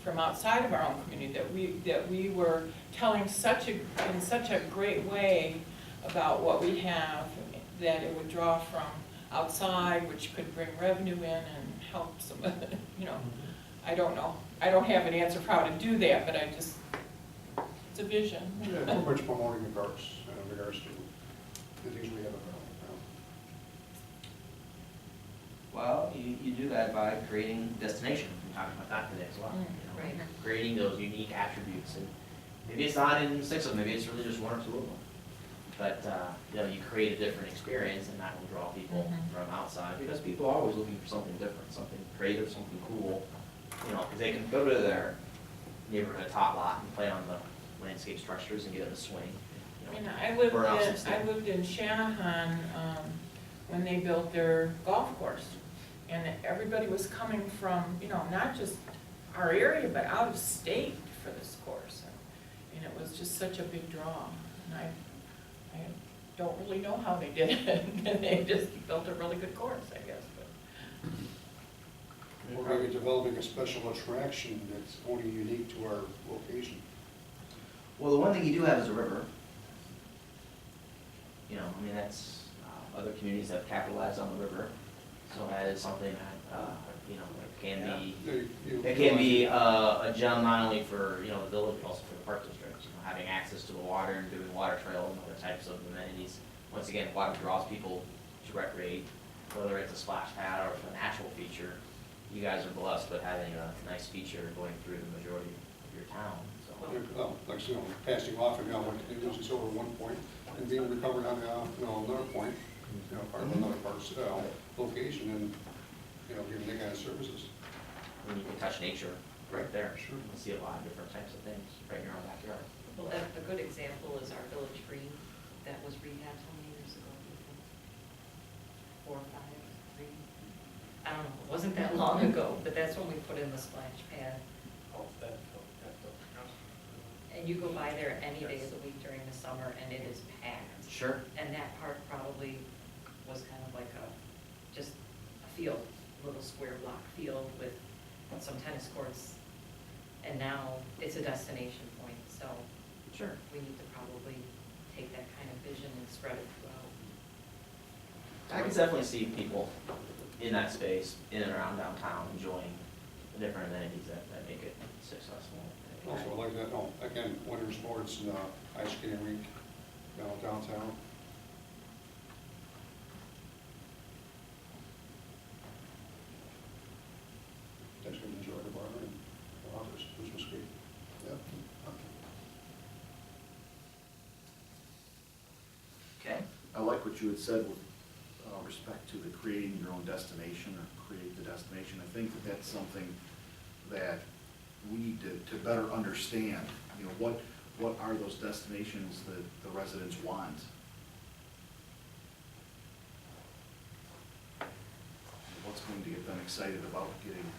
from outside of our own community, that we were telling in such a great way about what we have, that it would draw from outside, which could bring revenue in and help some, you know, I don't know. I don't have an answer for how to do that, but it's a vision. Yeah, pretty much promoting the parks in regards to the things we have about. Well, you do that by creating destination. We talked about that today as well. You know, Right. Creating those unique attributes, and maybe it's not in 6 of them. Maybe it's really just 1 or 2 of them. But you know, you create a different experience, and that will draw people from outside, because people are always looking for something different, something creative, something cool. You know, because they can go to their neighborhood tot lot and play on the landscape structures and get in the swing. You know, I burn off some steam. lived in Shanahan when they built their golf course. And everybody was coming from, you know, not just our area, but out of state for this course. And it was just such a big draw. And I don't really know how they did it. They just built a really good course, I guess. But. Or maybe developing a special attraction that's only unique to our location. Well, the one thing you do have is a river. You know, I mean, that's, other communities have capitalized on the river. So that is something that, you know, it can be a gem not only for, you know, the village, but also for the park district. You know, having access to the water and doing water trails and other types of amenities. Once again, water draws people to recreate, whether it's a splash pad or a natural feature. You guys are blessed with having a nice feature going through the majority of your town. So. Well, like, you know, passing off and, you know, when it loses over one point and being recovered on, you know, another point, you know, part of another park's location, and, you know, giving that kind of services. And you can touch nature right there. Sure. You can see a lot of different types of things right in your own backyard. Well, a good example is our village green that was rehabbed how many years ago? 4 or 5, 3? I don't know, it wasn't that long ago, but that's when we put in the splash pad. And you go by there any day of the week during the summer and it is packed. Sure. And that park probably was kind of like just a field, little square block field with some tennis courts. And now it's a destination point, so. Sure. We need to probably take that kind of vision and spread it throughout. I can definitely see people in that space, in and around downtown, enjoying the different amenities that make it successful. Also, like that, oh, again, winter sports and ice skating rink, you know, downtown. That's going to enjoy the bar and there's Christmas cake. Yeah. Okay. I like what you had said with respect to the creating your own destination or create the destination. I think that that's something that we need to better understand. You know, what are those destinations that the residents want? What's going to get them excited about getting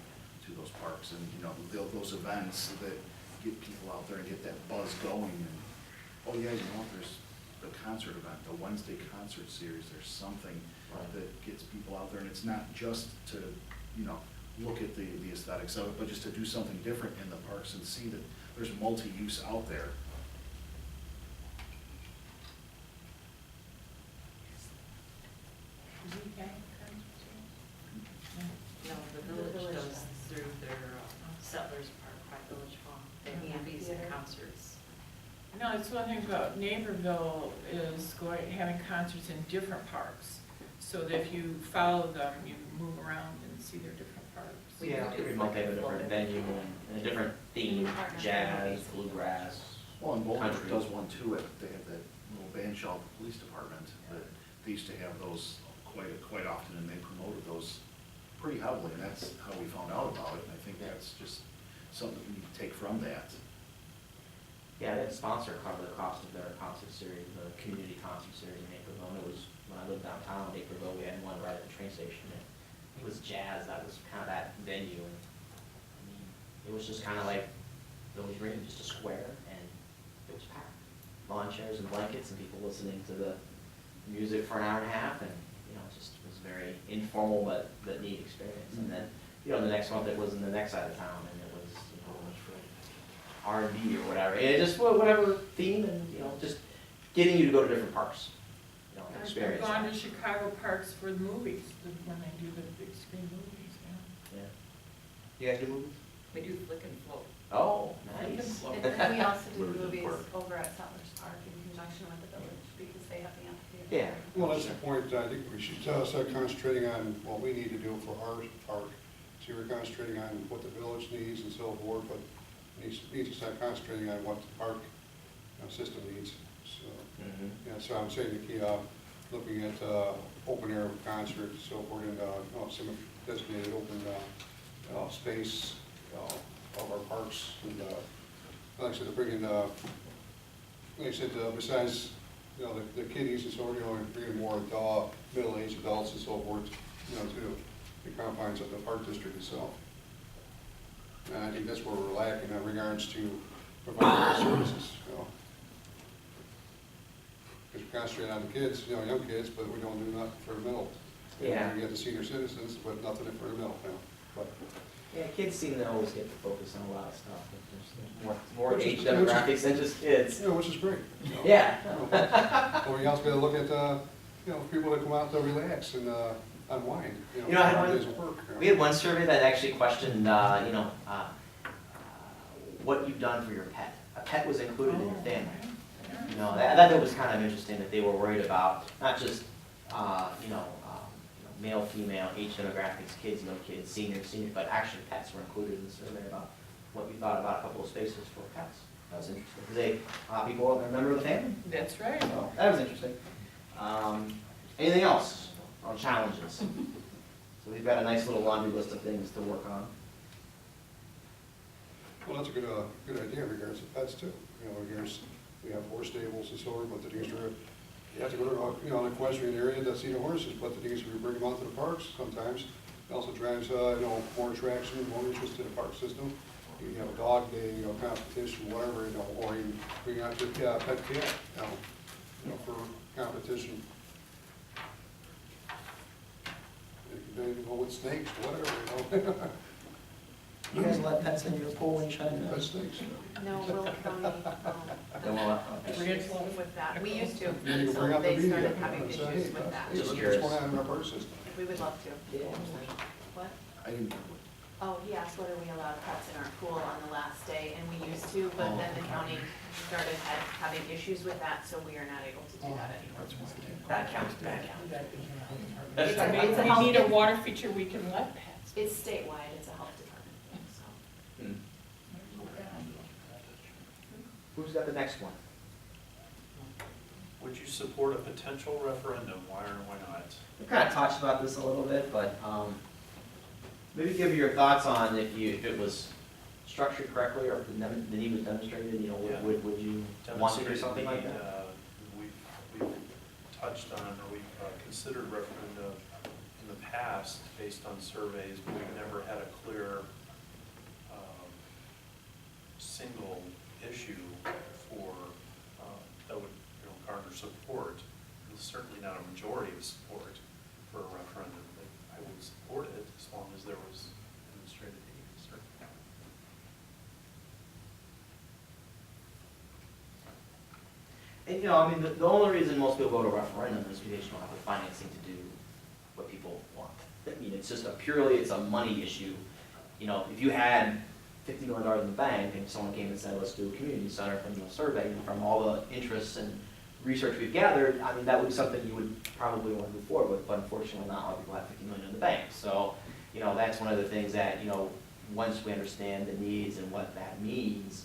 to those parks, and, you know, those events that get people out there and get that buzz going. And, oh yeah, you know, there's the concert event, the Wednesday concert series, there's something that gets people out there, and it's not just to, you know, look at the aesthetics of it, but just to do something different in the parks and see that there's multi-use out there. No, the village does through their Settlers Park by Village Hall, and movies and concerts. No, it's one thing about Naperville is having concerts in different parks. So that if you follow them, you move around and see their different parks. Yeah, every month they have a different venue and a different theme, jazz, bluegrass. Well, and Boulder Country. does one too. They have that little band shell at the police department. That they used to have those quite often, and they promoted those pretty heavily, and that's how we found out about it. And I think that's just something we need to take from that. Yeah, they had a sponsor cover the cost of their concert series, the community concert series in Naperville. And it was, when I lived downtown in Naperville, we had one right at the train station. And it was jazz, that was kind of that venue. And I mean, it was just kind of like Village Green, just a square, and it was packed. Lawn chairs and blankets and people listening to the music for an hour and a half, and, you know, it just was very informal but neat experience. And then, you know, the next month it was in the next side of town, and it was, you know, R&B or whatever, and just whatever theme, and, you know, just getting you to go to different parks, you know, and I've experience gone that. to Chicago parks for the movies, when they do the big screen movies, yeah. Yeah. You guys do movies? We do flick and float. Oh, Flick and nice. float. And then we also do Liberty movies Park. over at Settlers Park in conjunction with the village, because they have the amphitheater. Yeah. Well, that's the point, I think we should start concentrating on what we need to do for our park. So we're concentrating on what the village needs and so forth, but needs to start concentrating on what the park system needs. So, Mhm. yeah, so I'm saying, looking at open air concerts and so forth, and some designated open space of our parks. And like I said, to bring in, like I said, besides, you know, the kiddies and so forth, you know, and bringing more middle-aged adults and so forth, you know, to the confines of the park district itself. And I think that's where we're lacking in regards to providing those services, you know. Because we concentrate on the kids, you know, young kids, but we don't do nothing for the middle. Yeah. We get the senior citizens, but nothing for the middle, you know. But Yeah, kids seem to always get to focus on a lot of stuff, but there's more Which age is- demographics than just kids. Yeah, which is great. You know. Yeah. Well, we also gotta look at, you know, people that come out to relax and unwind, you know. You know, I had after one- days of work, you know. We had one survey that actually questioned, what you've done for your pet. A pet was included in your family. You know, that was kind of interesting, that they were worried about, not just, male, female, age demographics, kids, no kids, seniors, but actually pets were included in the survey about what we thought about a couple of spaces for pets. That was interesting, because people are a member of the family, That's right. so that was interesting. Anything else on challenges? So we've got a nice little laundry list of things to work on. Well, that's a good idea in regards to pets too. You know, we have horse stables and so on, but the things are, you have to go to, you know, an equestrian area to see the horses, but the things, we bring them out to the parks sometimes. It also drives, more attraction, more interest to the park system. You have a dog day, you know, competition, whatever, you know, or you bring out your pet cat, you know, for competition. You can go with snakes, whatever, you know. You guys let pets in your pool when you try Pet snakes. No, Will County, Don't want issues with that. We used to, Yeah, you can bring so out the they media. started having and say, issues hey, with that. hey, Just look curious. what's going on in our park system. We would love to. Yeah. What? I didn't know Oh, he asked whether we allowed pets in our pool on the last day, and we used to, but then the county started having issues with that, so we are not able to do that anymore. That counts, that counts. It's a- Maybe it's a we health- need a water feature we can let pets. It's statewide, it's a health department thing, so. Hmm. Who's got the next one? Would you support a potential referendum? Why or why not? We kind of talked about this a little bit, but maybe give your thoughts on if it was structured correctly, or if the need was demonstrated, you know, Yeah. would you want to do something like that? We've touched on, or we've considered referenda in the past based on surveys, but we've never had a clear single issue for, that would, garner support. It's certainly not a majority of support for a referendum, but I would support it as long as there was demonstrated need, certainly. And, I mean, the only reason most people go to referendum is because you don't have the financing to do what people want. I mean, it's just it's a money issue. You know, if you had $50 million in the bank and someone came and said, let's do a community center from the survey, and from all the interests and research we've gathered, I mean, that would be something you would probably want to move forward with, but unfortunately not all people have $50 million in the bank. So, that's one of the things that, once we understand the needs and what that means,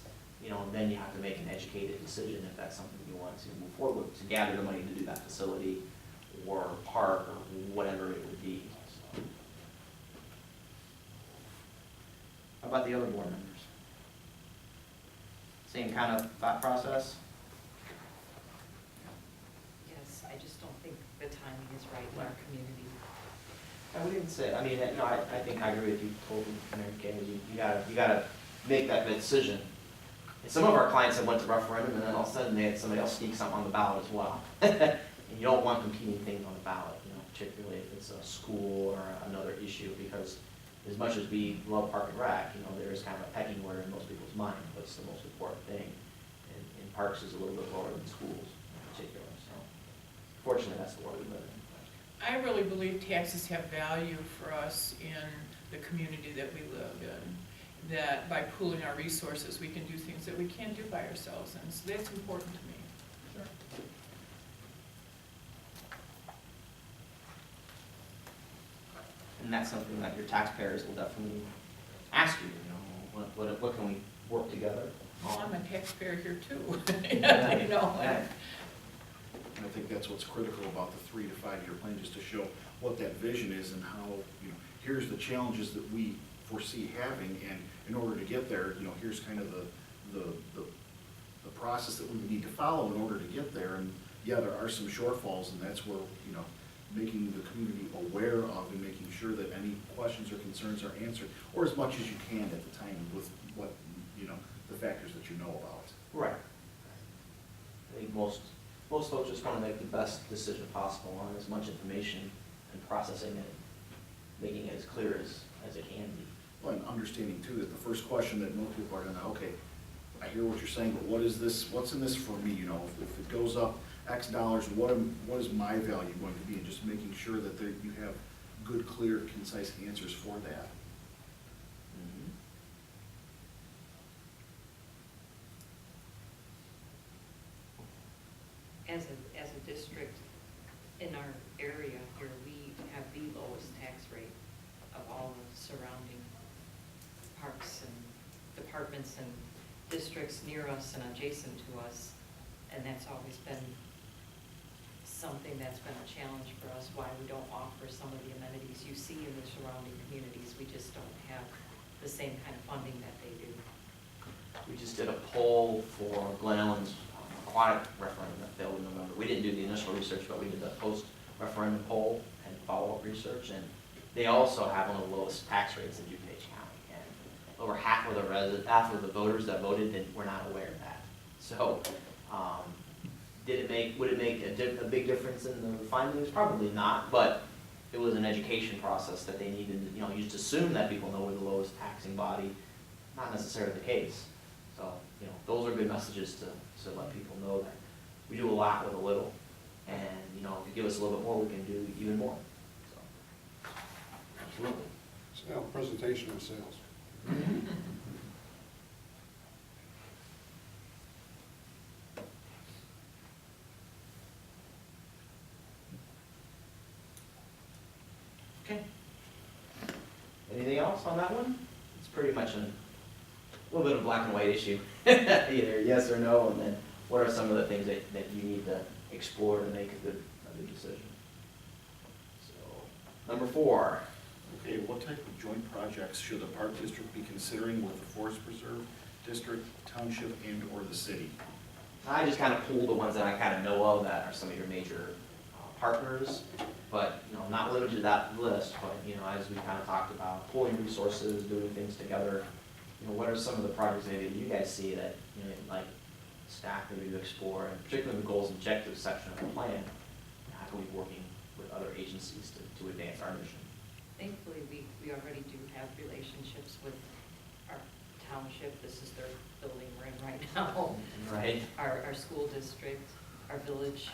then you have to make an educated decision if that's something you want to move forward with, to gather the money to do that facility or park or whatever it would be. So. How about the other board members? Same kind of thought process? Yes, I just don't think the timing is right in our community. I wouldn't say, I mean, I think I agree with you totally, Mary Kay. You gotta make that decision. And some of our clients have went to referendum, and then all of a sudden they had somebody else sneak something on the ballot as well. And you don't want competing things on the ballot, particularly if it's a school or another issue, because as much as we love Park and Rec, there is kind of a pecking order in most people's mind. But what's the most important thing. And parks is a little bit lower than schools in particular, so fortunately, that's the world we live in. I really believe taxes have value for us in the community that we live in, that by pooling our resources, we can do things that we can't do by ourselves, and so that's important to me. Sure. And that's something that your taxpayers will definitely ask you, you know, what can we work together? Well, I'm a taxpayer here too, Yeah. you know. Yeah. And I think that's what's critical about the 3 to 5 year plan, just to show what that vision is and how, you know, here's the challenges that we foresee having, and in order to get there, you know, here's kind of the process that we would need to follow in order to get there. And yeah, there are some shortfalls, and that's where, you know, making the community aware of and making sure that any questions or concerns are answered, or as much as you can at the time with what, you know, the factors that you know about. Right. I think most folks just want to make the best decision possible on as much information and processing it, making it as clear as it can be. Well, and understanding too, that the first question that most people are gonna, okay, I hear what you're saying, but what is this, what's in this for me, you know, if it goes up X dollars, what is my value going to be, and just making sure that you have good, clear, concise answers for that. Mhm. As a district in our area here, we have the lowest tax rate of all the surrounding parks and departments and districts near us and adjacent to us. And that's always been something that's been a challenge for us, why we don't offer some of the amenities you see in the surrounding communities. We just don't have the same kind of funding that they do. We just did a poll for Glen Ellen's aquatic referendum that failed in November. We didn't do the initial research, but we did the post-referendum poll and follow-up research, and they also have one of the lowest tax rates in DuPage County. And over half of the voters that voted were not aware of that. So, would it make a big difference in the findings? Probably not, but it was an education process that they needed. You know, you just assume that people know we're the lowest taxing body, not necessarily the case. So, you know, those are good messages to let people know that we do a lot with a little, and, you know, if you give us a little bit more, we can do even more. So, absolutely. So, presentation of sales. Okay. Anything else on that one? It's pretty much a little bit of a black and white issue. Either yes or no, and then what are some of the things that you need to explore to make a good decision. So, number 4. Okay, what type of joint projects should the park district be considering with the Forest Preserve District, Township, and or the city? I just kind of pulled the ones that I kind of know of that are some of your major partners, but, you know, not limited to that list, but, you know, as we kind of talked about, pooling resources, doing things together, you know, what are some of the projects maybe that you guys see that, you know, like staff maybe to explore, and particularly the goals and objectives section of the plan, how can we be working with other agencies to advance our mission? Thankfully, we already do have relationships with our township. This is their building we're in right now. Right. Our school district, our village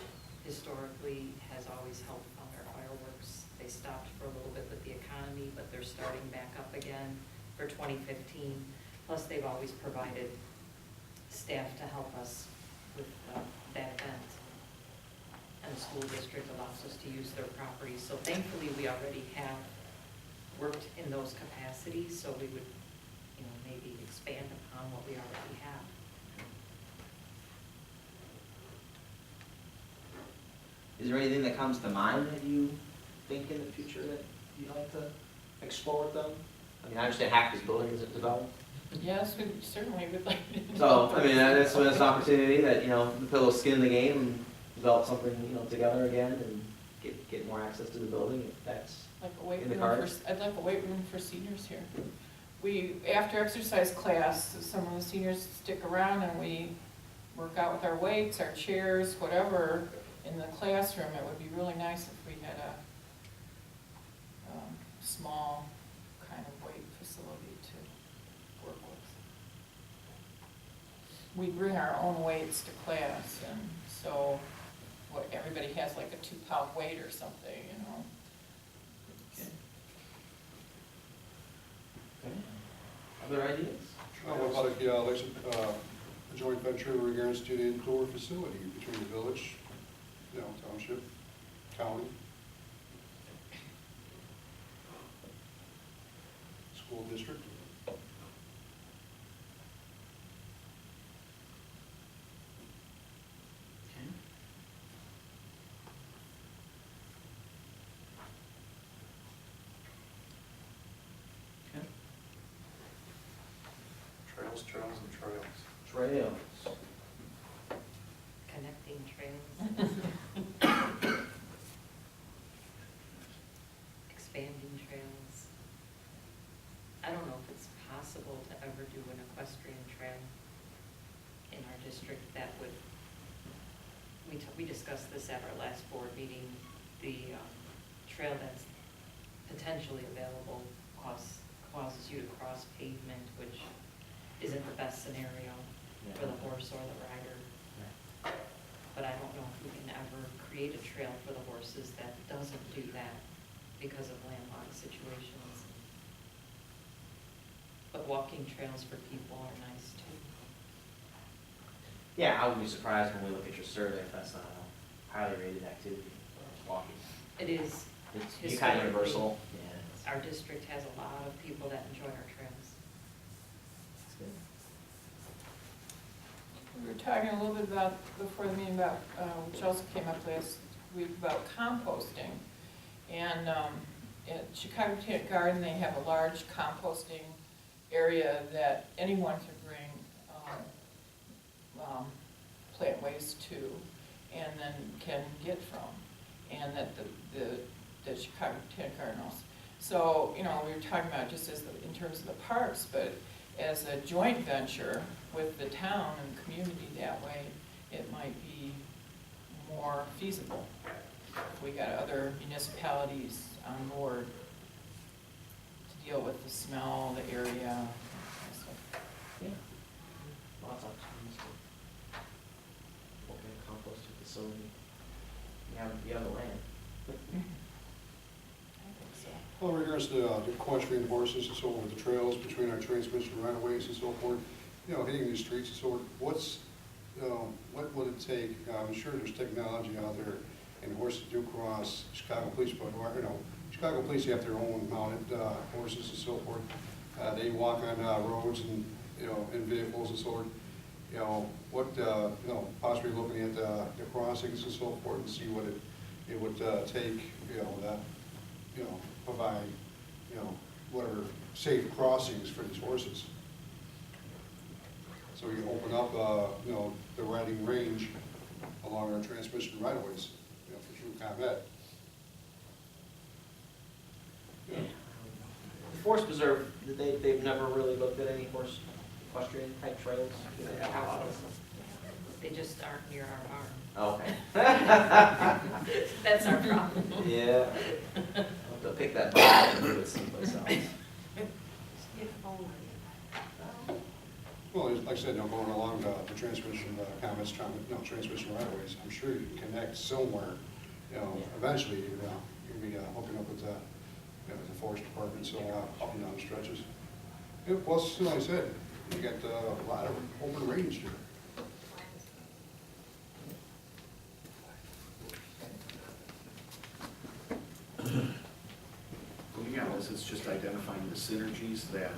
historically has always helped fund our fireworks. They stopped for a little bit with the economy, but they're starting back up again for 2015. Plus, they've always provided staff to help us with that event. And the school district allows us to use their property. So thankfully, we already have worked in those capacities, so we would, you know, maybe expand upon what we already have. Is there anything that comes to mind that you think in the future that you'd like to explore with them? I mean, I understand half this building isn't developed. Yes, we certainly would like to. So, I mean, that's an opportunity that, you know, the pillows skin in the game and develop something, you know, together again and get more access to the building if that's Like a weight in the room cards. I'd like a weight room for seniors here. We, after exercise class, some of the seniors stick around and we work out with our weights, our chairs, whatever, in the classroom. It would be really nice if we had a small kind of weight facility to work with. we bring our own weights to class, and so what, everybody has like a 2-pound weight or something, you know? Okay. Okay. Other ideas? What about a joint venture in regards to the indoor facility between the village, township, county, school district? Okay. Okay. Trails, trails, and trails. Trails. Connecting trails. Expanding trails. I don't know if it's possible to ever do an equestrian trail in our district that would, we discussed this at our last board meeting, the trail that's potentially available causes you to cross pavement, which isn't the best scenario for the horse or the rider. But I don't know if we can ever create a trail for the horses that doesn't do that because of landlocked situations. But walking trails for people are nice too. Yeah, I would be surprised when we look at your survey if that's not a highly rated activity, walking. It is. It's kind of universal. Yeah. Our district has a lot of people that enjoy our trails. That's good. We were talking a little bit about, before the meeting, about, which also came up last week, about composting. And at Chicago Botanic Garden, they have a large composting area that anyone can bring plant waste to, and then can get from, and that the Chicago Botanic Garden also. So, we were talking about just in terms of the parks, but as a joint venture with the town and community that way, it might be more feasible. If we got other municipalities on board to deal with the smell, the area, that kind of stuff. Yeah. Lots of opportunities to look at a composting facility. You have the land. I think so. Well, in regards to the equestrian horses and so forth, the trails between our transmission right-of-ways and so forth, hitting these streets and so forth, what would it take? I'm sure there's technology out there, and horses do cross Chicago Police, but, Chicago Police have their own mounted horses and so forth. They walk on roads and, in vehicles and so forth. Possibly looking at the crossings and so forth and see what it would take, provide, whatever safe crossings for these horses. So you open up, the riding range along our transmission right-of-ways, for true combat. Yeah. The Forest Preserve, they've never really looked at any horse equestrian type trails? Do they have a lot of them? They just aren't near our barn. Oh, okay. That's our problem. Yeah. I'll have to pick that back and do it someplace else. Well, like I said, going along the transmission transmission right-of-ways, I'm sure you can connect somewhere. Eventually you'll be hooking up with the forest department, so up and down the stretches. And plus, like I said, you got a lot of open range here. Yeah, this is just identifying the synergies that,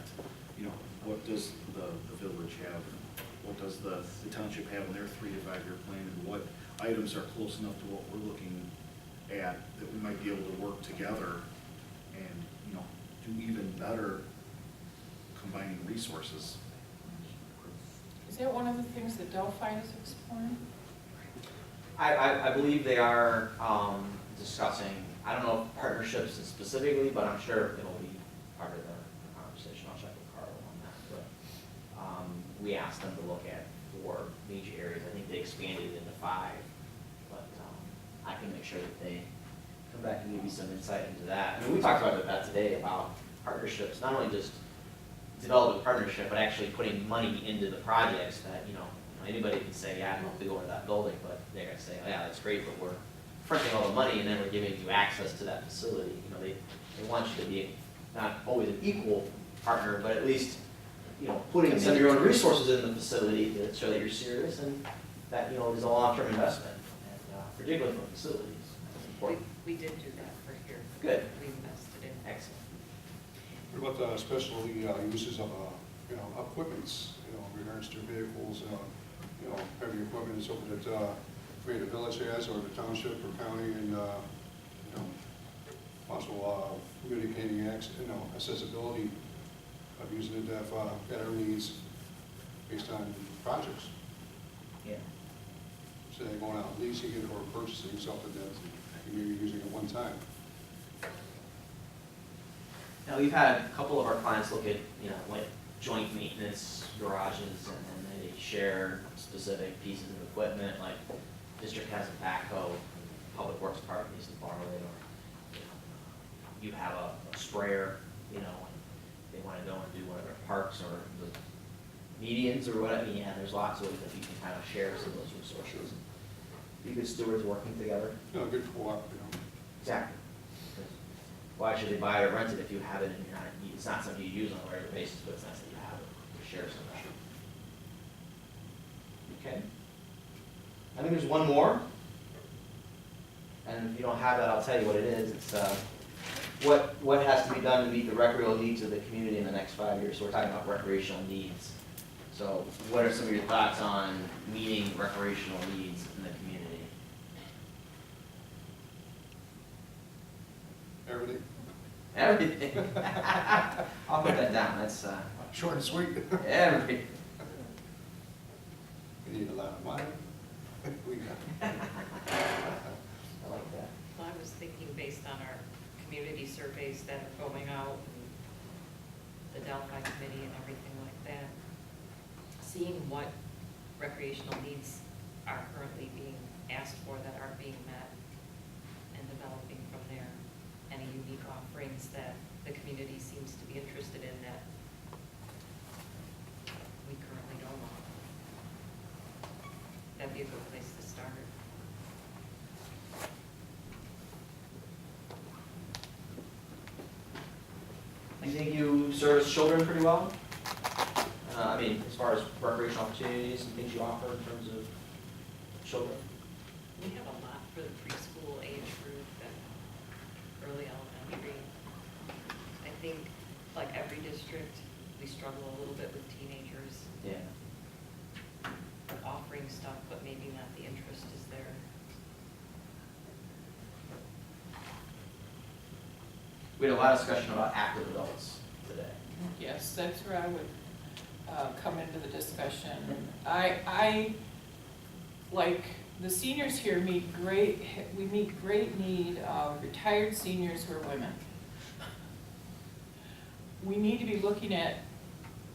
what does the village have? What does the township have in their 3 to 5 year plan, and what items are close enough to what we're looking at that we might be able to work together and, do even better combining resources. Is that one of the things that Delphi is exploring? I believe they are discussing, I don't know if partnerships specifically, but I'm sure it'll be part of the conversation. I'll check with Carl on that. But we asked them to look at 4 major areas. I think they expanded it into 5. But I can make sure that they come back and give you some insight into that. I mean, we talked about that today, about partnerships, not only just develop a partnership, but actually putting money into the projects that, Anybody can say, yeah, I'd love to go into that building, but they're gonna say, oh, yeah, that's great, but we're fronting all the money and then we're giving you access to that facility. You know, they want you to be not always an equal partner, but at least, you know, putting some of your own resources in the facility to show that you're serious and that, you know, is a long-term investment, and particularly for facilities. That's important. We did do that for here. Good. We invested in. Excellent. What about the specialty uses of, you know, equipments, you know, in regards to vehicles, you know, heavy equipment and so forth that Creative Village has, or the township or county, and, you know, also communicating, you know, accessibility of using it to have better needs based on projects. Yeah. So they're going out leasing it or purchasing something that you may be using at one time. Now, we've had a couple of our clients look at, you know, like joint maintenance garages, and they share specific pieces of equipment, like district has a backhoe, public works department needs to borrow it, or, you know, you have a sprayer, you know, and they wanna go and do one of their parks or the medians or whatever. Yeah, there's lots of ways that you can kind of share some of those resources. Be good stewards working together. No, good co-op, you know. Exactly. Why should they buy it or rent it if you have it and you're not, it's not something you use on a regular basis, but it's nice that you have it, to share some of that. Okay. I think there's one more. And if you don't have that, I'll tell you what it is. It's what has to be done to meet the recreational needs of the community in the next 5 years. So we're talking about recreational needs. So what are some of your thoughts on meeting recreational needs in the community? Everything. Everything. I'll put that down. That's Short and sweet. everything. We need a lot of money. We got I like that. Well, I was thinking based on our community surveys that are going out, and the Delphi committee and everything like that, seeing what recreational needs are currently being asked for that aren't being met, and developing from there any unique offerings that the community seems to be interested in that we currently don't offer. That'd be a good place to start. Do you think you service children pretty well? I mean, as far as recreational opportunities and things you offer in terms of children? We have a lot for the preschool age group and early elementary. I think, like every district, we struggle a little bit with teenagers Yeah. offering stuff, but maybe not the interest is there. We had a lot of discussion about active adults today. Yes, that's where I would come into the discussion. I, like, the seniors here we meet great need of retired seniors who are women. We need to be looking at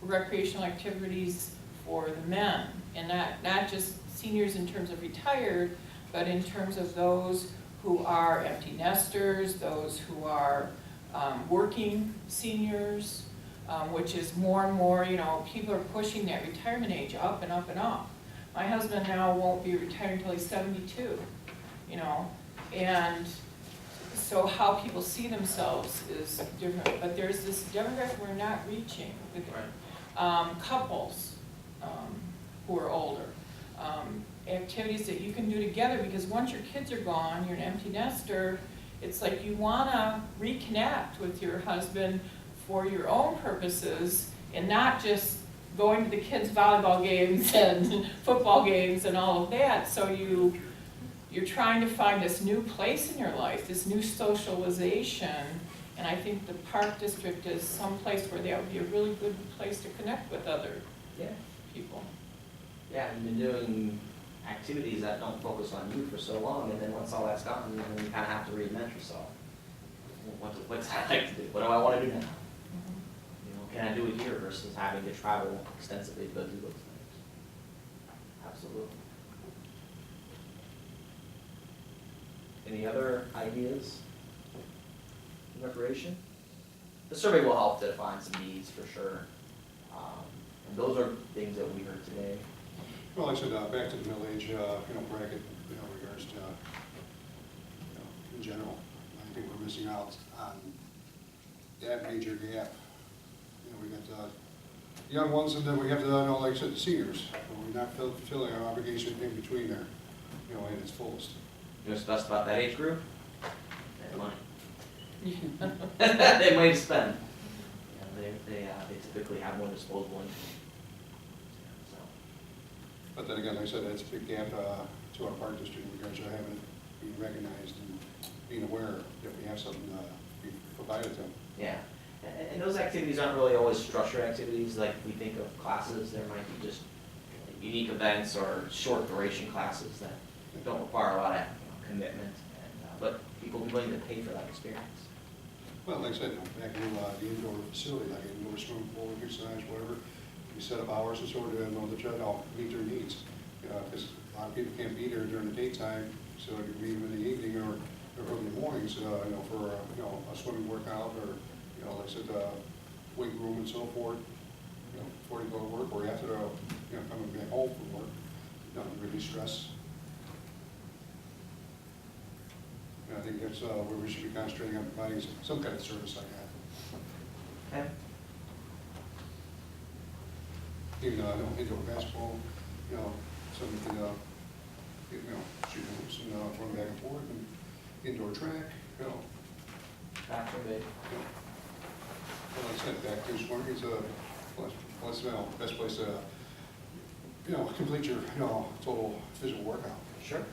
recreational activities for the men, and not just seniors in terms of retired, but in terms of those who are empty nesters, those who are working seniors, which is more and more, you know, people are pushing that retirement age up and up and up. My husband now won't be retired until he's 72, you know, and so how people see themselves is different, but there's this demographic we're not reaching with couples who are older. Activities that you can do together, because once your kids are gone, you're an empty nester, it's like you wanna reconnect with your husband for your own purposes and not just going to the kids' volleyball games and football games and all of that. So you're trying to find this new place in your life, this new socialization, and I think the Park District is some place where that would be a really good place to connect with other people. Yeah, you've been doing activities that don't focus on you for so long, and then once all that's gone, then you kind of have to reinvent yourself. What's I like to do? What do I want to do now? You know, can I do it here versus having to travel extensively to go do those things? Absolutely. Any other ideas? Recreation? The survey will help to define some needs for sure. And those are things that we heard today. Well, like I said, back to the middle age, bracket, regards to, in general, I think we're missing out on that major gap. We got the young ones, and then we have the, like I said, the seniors. We're not fulfilling our obligation in between there, in its fullest. You know what's best about that age group? They have money. They have money to spend. They typically have more disposable income. So. But then again, like I said, that's a big gap to our park district in regards to having it being recognized and being aware that we have something we provided to them. Yeah, and those activities aren't really always structured activities like we think of classes. There might be just unique events or short duration classes that don't require a lot of commitment, but people will be willing to pay for that experience. Well, like I said, back in the indoor facility, like indoor swimming pool, exercise, whatever, we set up hours and sort of to try to meet their needs. Because a lot of people can't be there during the daytime, so it could be even in the evening or early mornings, for a swimming workout or, like I said, weight room and so forth. Before you go to work or after, coming back home from work, release stress. I think that's where we should be concentrating on providing some kind of service like that. Okay. Even indoor basketball, something can, shoot hoops and run back and forth, and indoor track, Back from big. Well, like I said, back to swimming is best place to, complete your, total physical workout. Sure.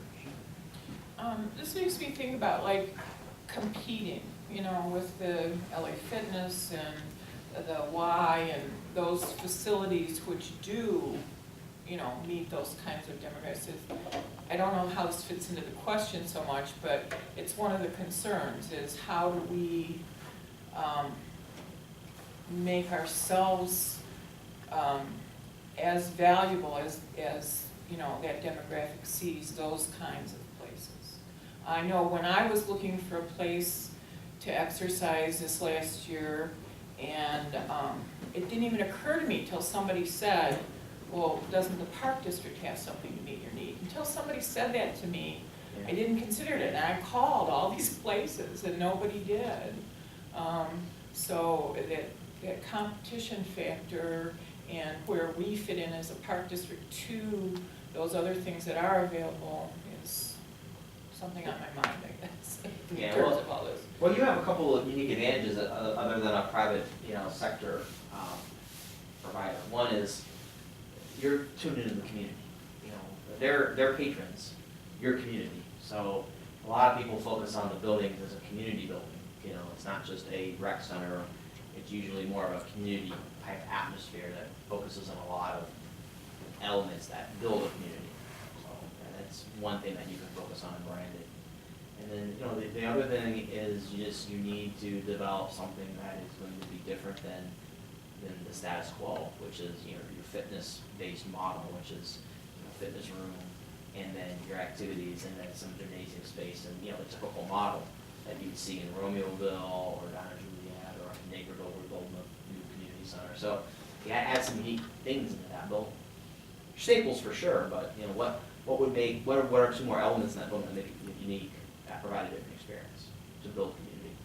This makes me think about like competing, with the LA Fitness and the Y and those facilities which do, meet those kinds of demographics. I don't know how this fits into the question so much, but it's one of the concerns is how do we make ourselves as valuable as that demographic sees those kinds of places. I know when I was looking for a place to exercise this last year, and it didn't even occur to me till somebody said, well, doesn't the park district have something to meet your need? Until somebody said that to me, I didn't consider it, and I called all these places and nobody did. So that competition factor and where we fit in as a park district to those other things that are available is something on my mind, I guess, in terms of all this. Well, you have a couple of unique advantages other than a private, sector provider. One is you're tuned into the community. They're patrons, your community. So a lot of people focus on the buildings as a community building. It's not just a rec center. It's usually more of a community type atmosphere that focuses on a lot of elements that build a community. So that's one thing that you can focus on and brand it. And then, the other thing is you need to develop something that is going to be different than the status quo, which is, your fitness-based model, which is, fitness room, and then your activities, and then some gymnasium space, and, the typical model that you'd see in Romeoville, or down in Juliet, or in Naperville, we're building a new community center. So, add some unique things into that building. Staples for sure, but, what are two more elements in that building that make it unique, that provide a different experience to build community?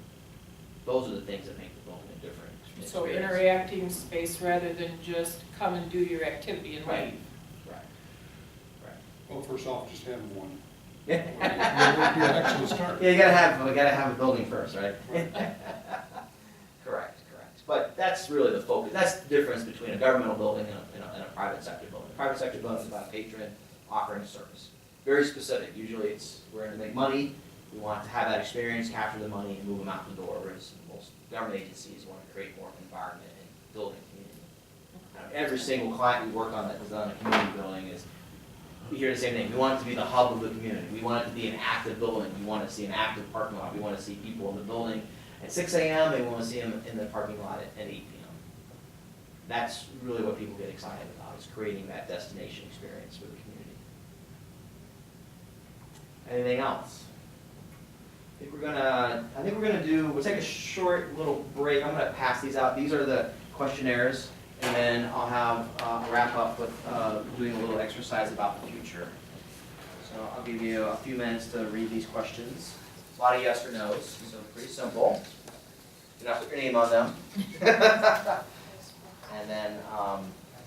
Those are the things that make the building a different experience. So interacting space rather than just come and do your activity and leave. Right. Well, first off, just having one. Yeah. It would be an excellent start. Yeah, we gotta have a building first, right? Correct. But that's really the focus. That's the difference between a governmental building and a private sector building. A private sector building is about a patron offering a service. Very specific. Usually we're in to make money. We want to have that experience, capture the money, and move them out the door. Whereas most government agencies want to create more of an environment and build a community. Every single client we work on that is on a community building is, we hear the same thing. We want it to be the hub of the community. We want it to be an active building. We want to see an active parking lot. We want to see people in the building at 6 a.m. and we want to see them in the parking lot at 8 p.m. That's really what people get excited about, is creating that destination experience for the community. Anything else? We'll take a short little break. I'm gonna pass these out. These are the questionnaires And then I'll have wrap up with doing a little exercise about the future. So I'll give you a few minutes to read these questions. A lot of yes or no's, so pretty simple. You don't have to put your name on them. And then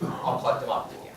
I'll collect them up with you.